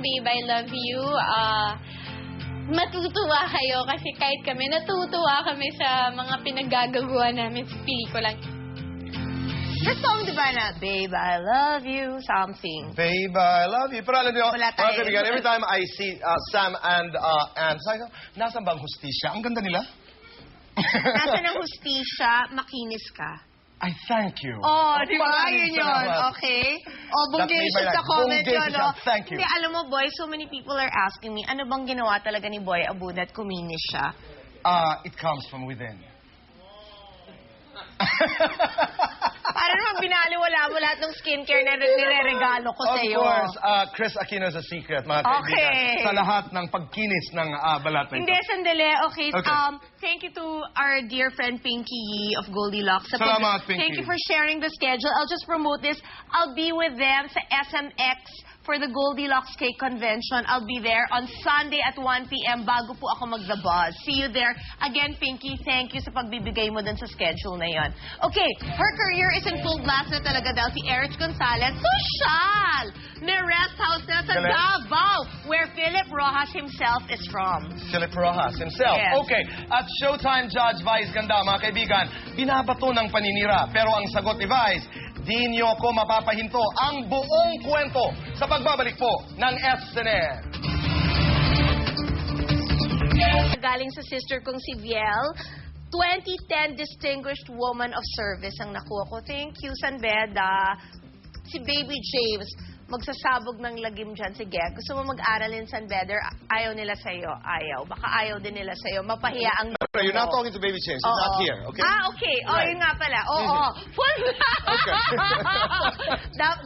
Babe, I Love You, matutuwa kayo kasi kahit kami, natutuwa kami sa mga pinaggagawa namin sa pelikulang. The song, diba na, Babe, I Love You, something. Babe, I love you. Pero alam niyo, Wala tayo. mga kaibigan, every time I see Sam and sabi ko, nasan bang hustisya? Ang ganda nila. Nasa ng hustisya, makinis ka. I thank you. Oh, di ba? Maraming Yun yun. salamat. Okay. Oh, That made my bungacious life. sa comment yun, Bungacious no? siya. Thank you. Hindi, alam mo, boy, so many people are asking me, ano bang ginawa talaga ni Boy Abunda at kuminis siya? It comes from within. Para naman binaliwala mo lahat ng skincare na nireregalo ko Of sa'yo. course, Chris Aquino is a secret, mga kaibigan. Okay. Sa lahat ng pagkinis ng balat na ito. Hindi, sandali. Okay. Okay. Thank you to our dear friend Pinky Yee of Goldilocks. Salamat, Pinky. Thank you for sharing the schedule. I'll just promote this. I'll be with them sa SMX for the Goldilocks Cake Convention. I'll be there on Sunday at 1 p.m. bago po ako mag-The Buzz. See you there. Again, Pinky, thank you sa pagbibigay mo dun sa schedule na yon. Okay, her career is in full blast na talaga dahil si Erich Gonzalez, social! May rest house na sa Galing. Davao, where Philip Rojas himself is from. Philip Rojas himself. Yes. Okay, at Showtime Judge Vice Ganda, mga kaibigan, binabato ng paninira. Pero ang sagot ni Vice, di niyo ko mapapahinto ang buong kwento sa pagbabalik po ng SNN. Galing sa sister kong si Viel, 2010 Distinguished Woman of Service ang nakuha ko. Thank you, Sanbeda. Si Baby James, magsasabog ng lagim dyan. Sige, gusto mo mag-aral in San Beder, ayaw nila sa'yo. Ayaw. Baka ayaw din nila sa'yo. Mapahiya ang... You're not talking to Baby James. He's not here, okay? Okay. Right. Yun nga pala. Oo. Full Okay.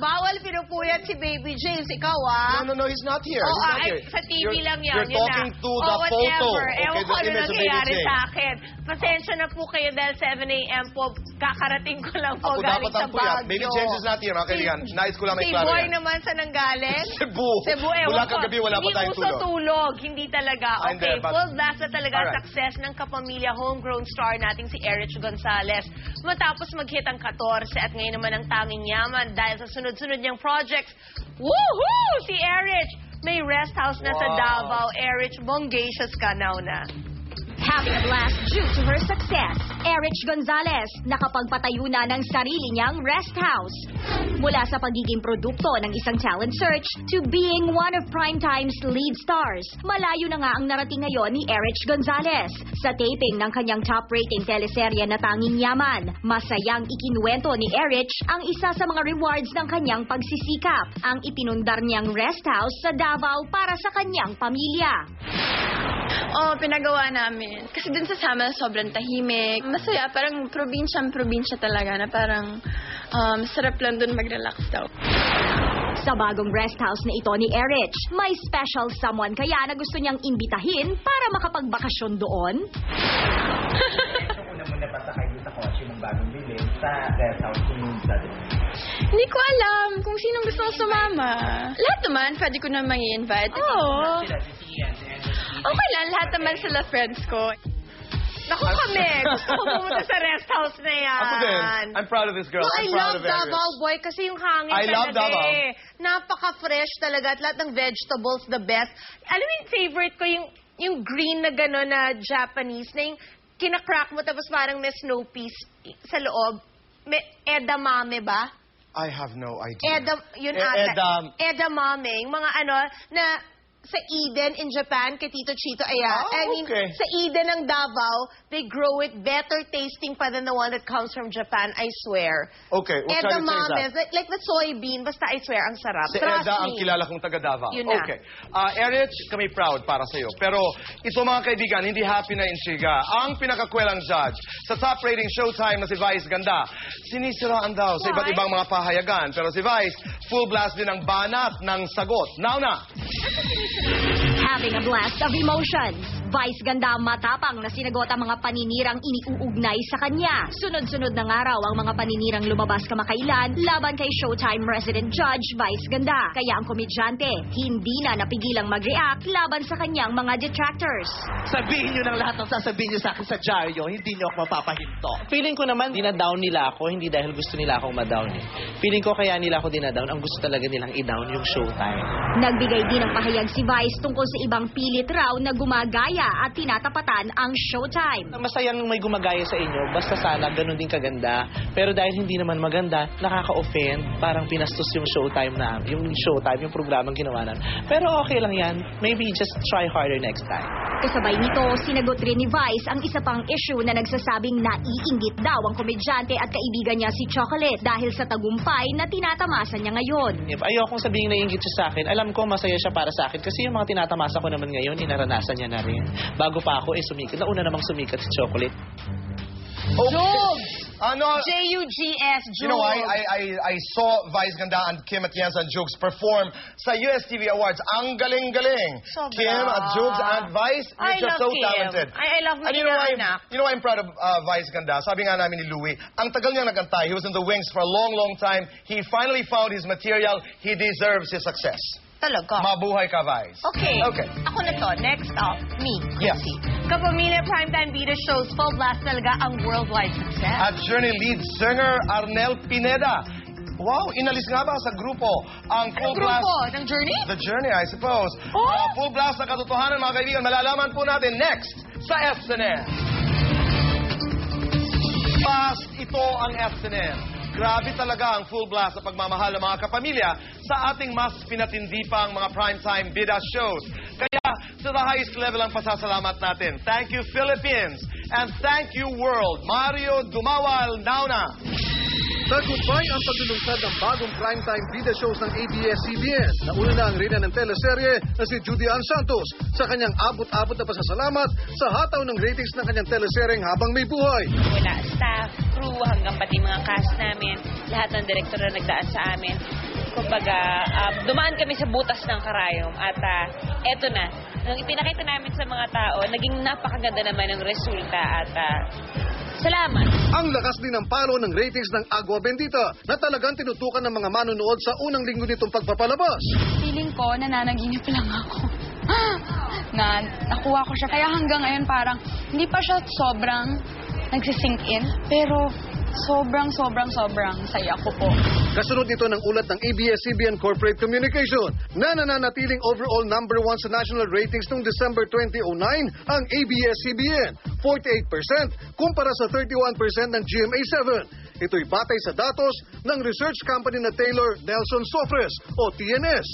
Bawal pinupuyat si Baby James. Ikaw, No, he's not here. He's not here. Sa TV lang yan. You're talking to the photo. Ewan ko ano the image of Baby nangyayari James. sa akin. Pasensya na po kayo dahil 7 a.m. po. Kakarating ko lang po Ako galing dapat sa ang puyat. Baguio. Baby James is not here, mga kaibigan. Nais ko lang may Si klaro Boy yan. naman sa nanggaling. Cebu. Ewan Mula ko. kagabi, wala pa tayong Hindi uso tulog. Hindi talaga. Ah, hindi, Okay, but- full blast na talaga Alright. success ng kapamilya homegrown star nating si Erich Gonzalez. Matapos mag-hit ang 14 at ngayon naman ang tanging yaman dahil sa sunod-sunod niyang projects. Woohoo! Si Erich! May rest house na sa Wow. Davao. Erich, bongacious ka now na. Having a blast due to her success, Erich Gonzalez nakapagpatayo na ng sarili niyang rest house. Mula sa pagiging produkto ng isang talent search to being one of Primetime's lead stars, malayo na nga ang narating ngayon ni Erich Gonzalez. Sa taping ng kanyang top-rating teleserye na Tanging Yaman, masayang ikinuwento ni Erich ang isa sa mga rewards ng kanyang pagsisikap, ang ipinundar niyang rest house sa Davao para sa kanyang pamilya. Pinagawa namin. Kasi dun sa Sama, sobrang tahimik. Masaya, parang probinsya talaga na parang sarap lang dun mag-relax daw. Sa bagong rest house na ito ni Erich, may special someone kaya na gusto niyang imbitahin para makapagbakasyon doon? Una muna pa sa kayo sa kotse ng bagong bilhin sa rest house yung dati. Hindi ko alam kung sinong gusto sumama. Lahat naman, pwede ko naman i-invite. Oo. Sila, si Ian, si Andrew, Okay lang, lahat naman sila friends ko. Naku kami, gusto ko pumunta sa rest house na yan. Ako din. I'm proud of this girl. No, I I'm proud love of Erich. Davao, boy, kasi yung hangin I love talaga Davao. eh. Napaka-fresh talaga at lahat ng vegetables, the best. Alam mo yung favorite ko, yung green na gano'n na Japanese, na yung kinakrak mo tapos parang may snow peas sa loob. May edamame ba? I have no idea. Yun ata. Edam. Edamame. Yung mga ano, na sa Eden in Japan, kay Tito Chito, okay. sa Eden ng Davao, they grow it better tasting pa than the one that comes from Japan, I swear. Okay, what kind of things that? Like the soybean, basta I swear, ang sarap. Si Trust Eda ang me. kilala kong taga Davao. Yun na. Okay. Erich, kami proud para sa iyo. Pero ito mga kaibigan, hindi happy na intriga. Ang pinakakwelang judge sa top rating Showtime na si Vice Ganda, sinisiraan daw sa iba't ibang mga pahayagan. Pero si Vice, full blast din ang banat ng sagot. Now na! Having a blast of emotions, Vice Ganda matapang na sinagot ang mga paninirang iniuugnay sa kanya. Sunod-sunod ng araw ang mga paninirang lumabas kamakailan laban kay Showtime resident judge Vice Ganda. Kaya ang komedyante hindi na napigilang mag-react laban sa kanyang mga detractors. Sabihin nyo ng lahat ng sasabihin nyo sa akin sa dyaryo, hindi nyo ako mapapahinto. Feeling ko naman, dinadown nila ako, hindi dahil gusto nila akong madown eh. Feeling ko kaya nila ako dinadown, ang gusto talaga nilang i-down yung Showtime. Nagbigay din ng pahayag si Vice tungkol sa ibang pilit raw na gumagaya at tinatapatan ang Showtime. Masayang may gumagaya sa inyo, basta sana ganun din kaganda. Pero dahil hindi naman maganda, nakaka-offend, parang pinastos yung Showtime na, yung programang ginawa namin. Pero okay lang yan, maybe just try harder next time. Kasabay nito, sinagot rin ni Vice ang isa pang issue na nagsasabing naiinggit daw ang komedyante at kaibigan niya si Chocolate dahil sa tagumpay na tinatamasa niya ngayon. If ayokong sabihin na inggit siya sa akin, alam ko masaya siya para sa akin kasi yung mga tinatamasa ko naman ngayon, inaranasan niya na rin. Bago pa ako, sumikat. Nauna namang sumikat si Chocolate. Jugs! Ano? J-U-G-S, Jugs. You know, I saw Vice Ganda and Kim Atienza and Jugs perform sa USTV Awards. Ang galing-galing. Sobra. Kim at Jugs and Vice, I you're just so love Kim. talented. I love my And you know anak. why I'm proud of Vice Ganda? Sabi nga namin ni Louie, ang tagal niyang nagkanta. He was in the wings for a long, long time. He finally found his material. He deserves his success. Talaga. Mabuhay ka, Vice. Okay. Okay. Ako na to. Next up, me. Yes. Kapamilya Primetime Bida shows full blast talaga ang worldwide success. At Journey lead singer Arnel Pineda. Wow, inalis nga ba sa grupo ang Full Blast? Grupo ng Journey? The Journey, I suppose. Oh! Full Blast na katotohanan, mga kaibigan. Malalaman po natin next sa SNN. Fast, ito ang SNN. Grabe talaga ang Full Blast sa pagmamahal ng mga kapamilya sa ating mas pinatindi pang mga primetime bida shows. Kaya, to the highest level ang pasasalamat natin. Thank you, Philippines. And thank you, world. Mario Dumawal Nauna. Tagumpay ang paglulunsad ng bagong primetime bida shows ng ABS-CBN. Nauna na ang reyna ng teleserye na si Judy Ann Santos sa kanyang abot-abot na pasasalamat sa hataw ng ratings ng kanyang teleseryeng Habang May Buhay. Mula staff, crew, hanggang pati mga cast namin, lahat ng direktor na nagdaan sa amin. Kumbaga, dumaan kami sa butas ng karayom at eto na. Nung ipinakita namin sa mga tao, naging napakaganda naman ang resulta at salamat. Ang lakas din ng palo ng ratings ng Agua Bendita na talagang tinutukan ng mga manonood sa unang linggo nitong pagpapalabas. Feeling ko, nananaginip lang ako. Na nakuha ko siya. Kaya hanggang ngayon parang hindi pa siya sobrang nagsisink in. Pero sobrang saya ko po. Kasunod ito ng ulat ng ABS-CBN Corporate Communication na nananatiling overall number 1 sa national ratings noong December 2009 ang ABS-CBN, 48% kumpara sa 31% ng GMA7. Ito'y batay sa datos ng research company na Taylor Nelson Sofres o TNS.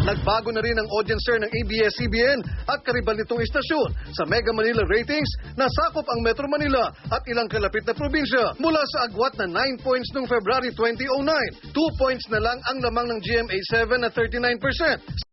Nagbago na rin ang audience share ng ABS-CBN at karibal nitong istasyon sa Mega Manila ratings na sakop ang Metro Manila at ilang kalapit na probinsya. Mula sa agwat na 9 points noong February 2009, 2 points na lang ang lamang ng GMA7 na 39%.